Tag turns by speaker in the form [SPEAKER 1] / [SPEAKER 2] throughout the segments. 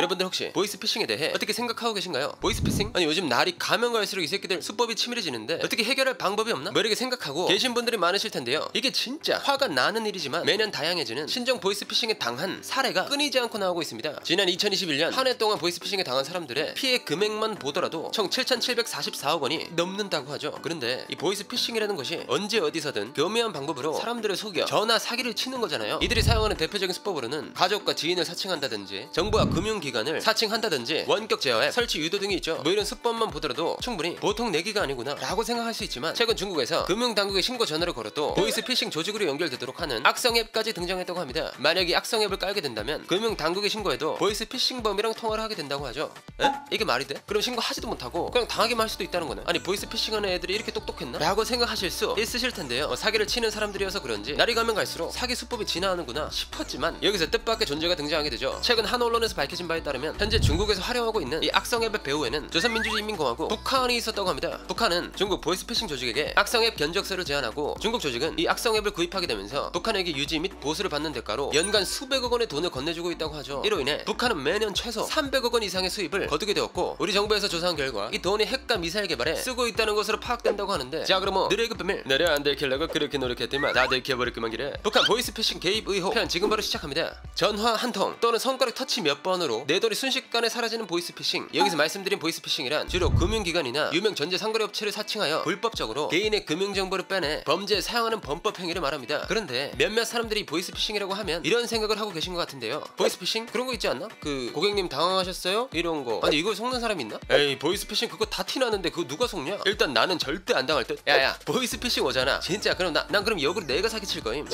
[SPEAKER 1] 여러분들 혹시 보이스피싱에 대해 어떻게 생각하고 계신가요? 보이스피싱? 아니 요즘 날이 가면 갈수록 이 새끼들 수법이 치밀해지는데 어떻게 해결할 방법이 없나? 뭐 이렇게 생각하고 계신 분들이 많으실 텐데요. 이게 진짜 화가 나는 일이지만 매년 다양해지는 신종 보이스피싱에 당한 사례가 끊이지 않고 나오고 있습니다. 지난 2021년 한 해 동안 보이스피싱에 당한 사람들의 피해 금액만 보더라도 총 7,744억 원이 넘는다고 하죠. 그런데 이 보이스피싱이라는 것이 언제 어디서든 교묘한 방법으로 사람들을 속여 전화 사기를 치는 거잖아요. 이들이 사용하는 대표적인 수법으로는 가족과 지인을 사칭한다든지 정부와 금융기관을 사칭한다든지 원격 제어앱 설치 유도 등이 있죠. 뭐 이런 수법만 보더라도 충분히 보통 내기가 아니구나 라고 생각할 수 있지만 최근 중국에서 금융당국에 신고 전화를 걸어도 보이스피싱 조직으로 연결되도록 하는 악성앱까지 등장했다고 합니다. 만약 이 악성앱을 깔게 된다면 금융당국에 신고해도 보이스피싱범이랑 통화를 하게 된다고 하죠. 에? 이게 말이 돼? 그럼 신고하지도 못하고 그냥 당하기만 할 수도 있다는 거네. 아니 보이스피싱하는 애들이 이렇게 똑똑했나? 라고 생각하실 수 있으실 텐데요. 사기를 치는 사람들이어서 그런지 날이 가면 갈수록 사기 수법이 진화하는구나 싶었지만 여기서 뜻밖의 존재가 등장하게 되죠. 최근 한 언론에서 밝혀진 바에 따르면 현재 중국에서 활용하고 있는 이 악성앱의 배후에는 조선민주주의인민공화국 북한이 있었다고 합니다. 북한은 중국 보이스피싱 조직에게 악성앱 견적서를 제안하고 중국 조직은 이 악성앱을 구입하게 되면서 북한에게 유지 및 보수를 받는 대가로 연간 수백억 원의 돈을 건네주고 있다고 하죠. 이로 인해 북한은 매년 최소 300억 원 이상의 수입을 거두게 되었고 우리 정부에서 조사한 결과 이 돈이 핵과 미사일 개발에 쓰고 있다는 것으로 파악된다고 하는데 자 그럼 뭐 너희의 비밀 내려 안 들키려고 그렇게 노력했더니만 다 들켜버릴 그만 기래. 북한 보이스피싱 개입 의혹 편 지금 바로 시작합니다. 전화 한 통 또는 손가락 터치 몇 번으로 내 돈이 순식간에 사라지는 보이스피싱. 여기서 말씀드린 보이스피싱이란 주로 금융기관이나 유명 전자상거래업체를 사칭하여 불법적으로 개인의 금융정보를 빼내 범죄에 사용하는 범법 행위를 말합니다. 그런데 몇몇 사람들이 보이스피싱이라고 하면 이런 생각을 하고 계신 것 같은데요. 보이스피싱? 그런 거 있지 않나? 그 고객님 당황하셨어요? 이런 거. 아니 이걸 속는 사람이 있나? 에이 보이스피싱 그거 다 티나는데 그거 누가 속냐? 일단 나는 절대 안 당할 듯. 야야 보이스피싱 오잖아. 진짜 그럼 난 그럼 역으로 내가 사기칠 거임.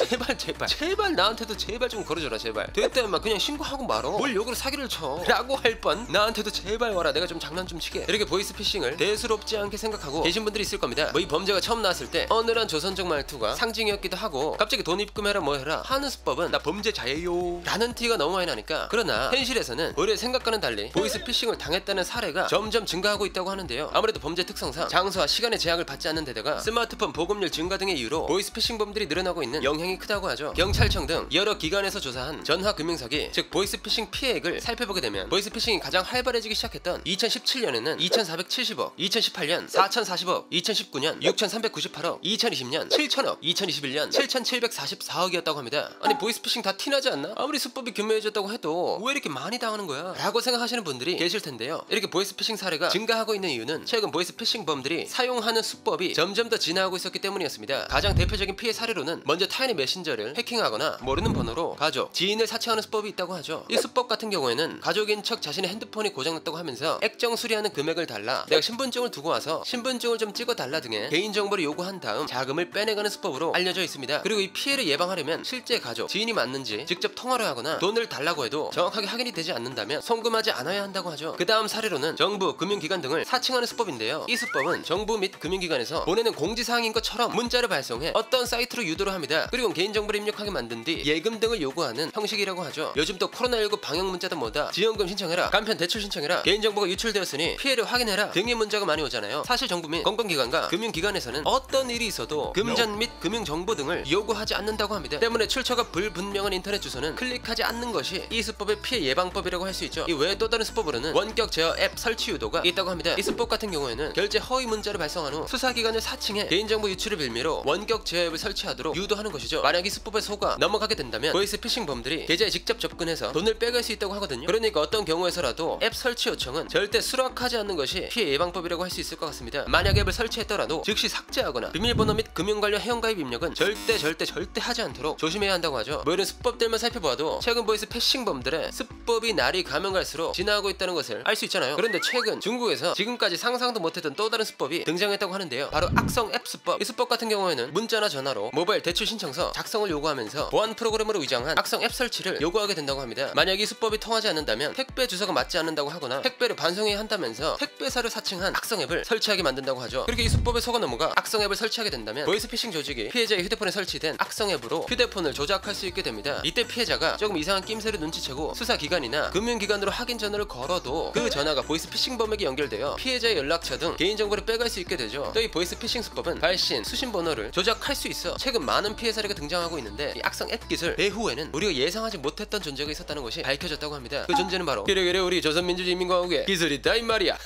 [SPEAKER 1] 제발 나한테도 제발 좀 걸어줘라 제발. 됐다 인마 그냥 신고하고 말어. 뭘 역으로 사기를 쳐 라고 할 뻔 나한테도 제발 와라 내가 좀 장난 좀 치게. 이렇게 보이스피싱을 대수롭지 않게 생각하고 계신 분들이 있을 겁니다. 뭐 이 범죄가 처음 나왔을 때 어느한 조선적 말투가 상징이었기도 하고 갑자기 돈 입금해라 뭐 해라 하는 수법은 나 범죄자예요 라는 티가 너무 많이 나니까. 그러나 현실에서는 오히려 생각과는 달리 보이스피싱을 당했다는 사례가 점점 증가하고 있다고 하는데요. 아무래도 범죄 특성상 장소와 시간의 제약을 받지 않는 데다가 스마트폰 보급률 증가 등의 이유로 보이스피싱범들이 늘어나고 있는 영향이 크다고 하죠. 경찰청 등 여러 기관에서 조사한 전화금융사기 즉 보이스피싱 피해액을 살펴보게 되면 보이스피싱이 가장 활발해지기 시작했던 2017년에는 2,470억, 2018년 4,040억, 2019년 6,398억, 2020년 7,000억, 2021년 7,744억이었다고 합니다. 아니 보이스피싱 다 티나지 않나? 아무리 수법이 교묘해졌다고 해도 왜 이렇게 많이 당하는 거야? 라고 생각하시는 분들이 계실 텐데요. 이렇게 보이스피싱 사례가 증가하고 있는 이유는 최근 보이스피싱범들이 사용하는 수법이 점점 더 진화하고 있었기 때문이었습니다. 가장 대표적인 피해 사례로는 먼저 타인의 메신저를 해킹하거나 모르는 번호로 가족, 지인을 사칭하는 수법이 있다고 하죠. 이 수법 같은 경우에는 가족인 척 자신의 핸드폰이 고장났다고 하면서 액정 수리하는 금액을 달라, 내가 신분증을 두고 와서 신분증을 좀 찍어달라 등의 개인정보를 요구한 다음 자금을 빼내가는 수법으로 알려져 있습니다. 그리고 이 피해를 예방하려면 실제 가족, 지인이 맞는지 직접 통화를 하거나 돈을 달라고 해도 정확하게 확인이 되지 않는다면 송금하지 않아야 한다고 하죠. 그 다음 사례로는 정부, 금융기관 등을 사칭하는 수법인데요. 이 수법은 정부 및 금융기관에서 보내는 공지사항인 것처럼 문자를 발송해 어떤 사이트로 유도를 합니다. 그리고 개인정보를 입력하게 만든 뒤 예금 등을 요구하는 형식이라고 하죠. 요즘 또 코로나19 방역 문자도 뭐다, 지원금 신청해라, 간편 대출 신청해라, 개인정보가 유출되었으니 피해를 확인해라 등의 문자가 많이 오잖아요. 사실 정부 및 공공기관과 금융기관에서는 어떤 일이 있어도 금전 및 금융정보 등을 요구하지 않는다고 합니다. 때문에 출처가 불분명한 인터넷 주소는 클릭하지 않는 것이 이 수법의 피해 예방법이라고 할 수 있죠. 이 외에 또 다른 수법으로는 원격 제어 앱 설치 유도가 있다고 합니다. 이 수법 같은 경우에는 결제 허위 문자를 발송한 후 수사기관을 사칭해 개인정보 유출을 빌미로 원격 제어 앱을 설치하도록 유도하는 것이죠. 만약 이 수법에 속아 넘어가게 된다면 보이스피싱범들이 계좌에 직접 접근해서 돈을 빼갈 수 있다고 하거든요. 그러니까 어떤 경우에서라도 앱 설치 요청은 절대 수락하지 않는 것이 피해 예방법이라고 할 수 있을 것 같습니다. 만약 앱을 설치했더라도 즉시 삭제하거나 비밀번호 및 금융 관련 회원가입 입력은 절대 하지 않도록 조심해야 한다고 하죠. 뭐 이런 수법들만 살펴봐도 최근 보이스피싱범들의 수법이 날이 가면 갈수록 진화하고 있다는 것을 알 수 있잖아요. 그런데 최근 중국에서 지금까지 상상도 못했던 또 다른 수법이 등장했다고 하는데요. 바로 악성 앱 수법. 이 수법 같은 경우에는 문자나 전화로 모바일 대출 신청서 작성을 요구하면서 보안 프로그램으로 위장한 악성 앱 설치를 요구하게 된다고 합니다. 만약 이 수법이 통하지 않는다면 택배 주소가 맞지 않는다고 하거나 택배를 반송해야 한다면서 택배사를 사칭한 악성 앱을 설치하게 만든다고 하죠. 그렇게 이 수법에 속아 넘어가 악성 앱을 설치하게 된다면 보이스피싱 조직이 피해자의 휴대폰에 설치된 악성 앱으로 휴대폰을 조작할 수 있게 됩니다. 이때 피해자가 조금 이상한 낌새를 눈치채고 수사기관이나 금융기관으로 확인 전화를 걸어도 그 전화가 보이스피싱범에게 연결되어 피해자의 연락처 등 개인정보를 빼갈 수 있게 되죠. 또 이 보이스피싱 수법은 발신, 수신 번호를 조작할 수 있어 최근 많은 피해 사례가 등장하고 있는데 이 악성 앱 기술 배후에는 우리가 예상하지 못했던 존재가 있었다는 것이 밝혀졌다고 합니다. 그 존재는 바로 그래 우리 조선민주주의인민공화국의 기술이다 이 말이야.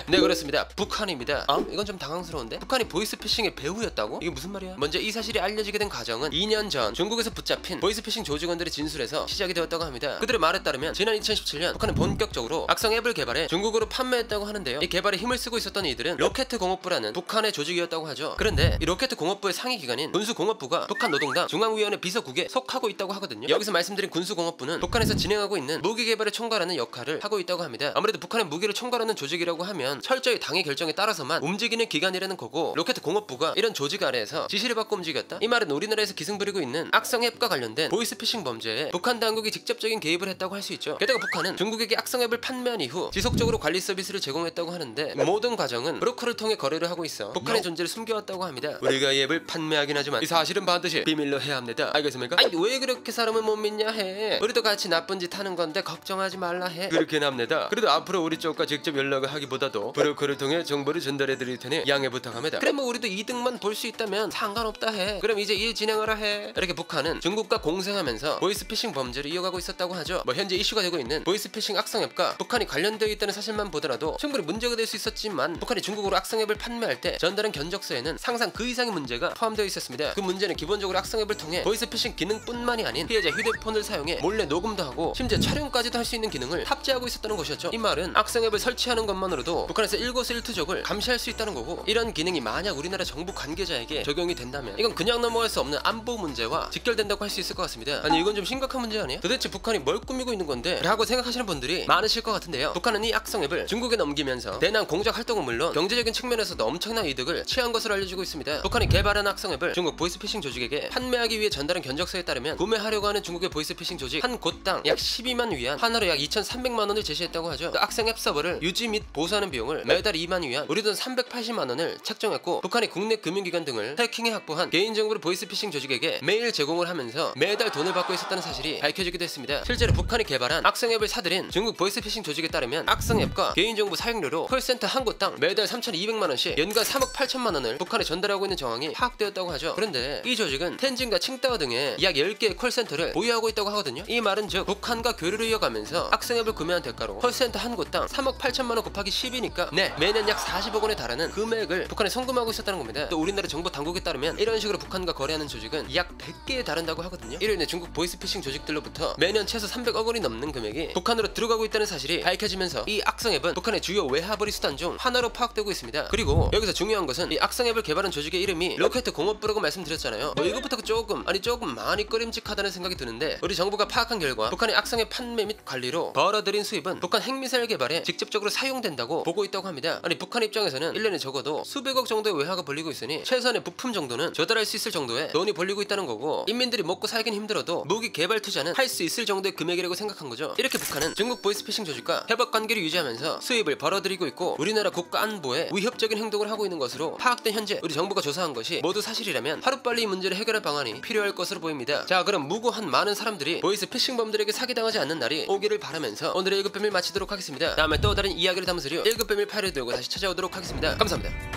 [SPEAKER 1] 네 그렇습니다. 북한입니다. 이건 좀 당황스러운데? 북한이 보이스피싱의 배후였다고? 이게 무슨 말이야? 먼저 이 사실이 알려지게 된 과정은 2년 전 중국에서 붙잡힌 보이스피싱 조직원들의 진술에서 시작이 되었다고 합니다. 그들의 말에 따르면 지난 2017년 북한은 본격적으로 악성 앱을 개발해 중국으로 판매했다고 하는데요. 이 개발에 힘을 쓰고 있었던 이들은 로켓공업부라는 북한의 조직이었다고 하죠. 그런데 이 로켓공업부의 상위 기관인 군수공업부가 북한 노동당 중앙위원회 비서국에 속하고 있다고 하거든요. 여기서 말씀드린 군수공업부는 북한에서 진행하고 있는 무기 개발을 총괄하는 역할을 하고 있다고 합니다. 아무래도 북한의 무기를 총괄하는 조직이라고 하면 철저히 당의 결정에 따라서만 움직이는 기관이라는 거고, 로켓공업부가 이런 조직 아래에서 지시를 받고 움직였다? 이 말은 우리나라에서 기승 부리고 있는 악성 앱과 관련된 보이스피싱 범죄에 북한 당국이 직접적인 개입을 했다고 할 수 있죠. 게다가 북한은 중국에게 악성 앱을 판매한 이후 지속적으로 관리 서비스를 제공했다고 하는데 모든 과정은 브로커를 통해 거래를 하고 있어 북한의 존재를 숨겨왔다고 합니다. 우리가 이 앱을 판매하긴 하지만 이 사실은 반드시 비밀로 해야 합니다. 알겠습니까? 아니 왜 그렇게 사람을 못 믿냐 해. 우리도 같이 나쁜 짓 하는 건데 걱정하지 말라 해. 그렇긴 합니다. 그래도 앞으로 우리 쪽과 직접 연락을 하기보다도 브로커를 통해 정보를 전달해 드릴 테니 양해 부탁합니다. 그래 뭐 우리도 이득만 볼 수 있다면 상관없다 해. 그럼 이제 일 진행하라 해. 이렇게 북한은 중국과 공생하면서 보이스피싱 범죄를 이어가고 있었다고 하죠. 뭐 현재 이슈가 되고 있는 보이스피싱 악성 앱과 북한이 관련되어 있다는 사실만 보더라도 충분히 문제가 될 수 있었지만, 북한이 중국으로 악성 앱을 판매할 때 전달한 견적서에는 상상 그 이상의 문제가 포함되어 있었습니다. 그 문제는 기본적으로 악성 앱을 통해 보이스피싱 기능뿐만이 아닌 피해자 휴대폰을 사용해 몰래 녹음도 하고 심지어 촬영까지도 할 수 있는 기능을 탑재하고 있었다는 것이었죠. 이 말은 악성 앱을 설치하는 것만으로도 북한에서 일거수일투족을 감시할 수 있다는 거고, 이런 기능이 만약 우리나라 정부 관계자에게 적용이 된다면 이건 그냥 넘어갈 수 없는 안보 문제와 직결된다고 할 수 있을 것 같습니다. 아니 이건 좀 심각한 문제 아니에요? 도대체 북한이 뭘 꾸미고 있는 건데? 라고 생각하시는 분들이 많으실 것 같은데요. 북한은 이 악성 앱을 중국에 넘기면서 대남 공작 활동은 물론 경제적인 측면에서도 엄청난 이득을 취한 것으로 알려지고 있습니다. 북한이 개발한 악성 앱을 중국 보이스피싱 조직에게 판매하기 위해 전달한 견적서에 따르면 구매하려고 하는 중국의 보이스피싱 조직 한 곳당 약 12만 위안, 환화로 약 2,300만 원을 제시했다고 하죠. 그 악성 앱 서버를 유지 및 보수하는 비용을 매달 2만 위안, 우리 돈 380만 원을 책정했고, 북한이 국내 금융기관 등을 해킹해 확보한 개인정보를 보이스피싱 조직에게 매일 제공을 하면서 매달 돈을 받고 있었다는 사실이 밝혀지기도 했습니다. 실제로 북한이 개발한 악성 앱을 사들인 중국 보이스피싱 조직에 따르면 악성 앱과 개인정보 사용료로 콜센터 한 곳당 매달 3,200만 원씩 연간 3억 8천만 원을 북한에 전달하고 있는 정황이 파악되었다고 하죠. 그런데 이 조직은 텐진과 칭다오 등의 약 10개의 콜센터를 보유하고 있다고 하거든요. 이 말은 즉 북한과 교류를 이어가면서 악성 앱을 구매한 대가로 콜센터 한 곳당 3억 8천만 원 곱하기 10이니까 매년 약 40억 원에 달하는 금액을 북한에 송금하고 있었다는 겁니다. 또 우리나라 정보 당국에 따르면 이런 식으로 북한과 거래하는 조직은 약 100개에 달한다고 하거든요. 이로 인해 중국 보이스피싱 조직들로부터 매년 최소 300억 원이 넘는 금액이 북한으로 들어가고 있다는 사실이 밝혀지면서 이 악성 앱은 북한의 주요 외화벌이 수단 중 하나로 파악되고 있습니다. 그리고 여기서 중요한 것은 이 악성 앱을 개발한 조직의 이름이 로켓공업부라고 말씀드렸잖아요. 뭐 이것부터 조금 많이 꺼림직하다는 생각이 드는데, 우리 정부가 파악한 결과 북한의 악성 앱 판매 및 관리로 벌어들인 수입은 북한 핵미사일 개발에 직접적으로 사용된다고 보고 있다고 합니다. 아니 북한 입장에서는 1년에 적어도 수백억 정도의 외화가 벌리고 있으니 최소한의 부품 정도는 조달할 수 있을 정도의 돈이 벌리고 있다는 거고, 인민들이 먹고 살긴 힘들어도 무기 개발 투자는 할 수 있을 정도의 금액이라고 생각한 거죠. 이렇게 북한은 중국 보이스피싱 조직과 협업 관계를 유지하면서 수입을 벌어들이고 있고, 우리나라 국가 안보에 위협적인 행동을 하고 있는 것으로 파악된 현재 우리 정부가 조사한 것이 모두 사실이라면 하루빨리 이 문제를 해결할 방안이 필요할 것으로 보입니다. 자, 그럼 무고한 많은 사람들이 보이스피싱범들에게 사기당하지 않는 날이 오기를 바라면서 오늘의 1급 비밀 마치도록 하겠습니다. 다음에 또 다른 이야기를 담으시려 1급 비밀 파일을 들고 다시 찾아오도록 하겠습니다. 감사합니다.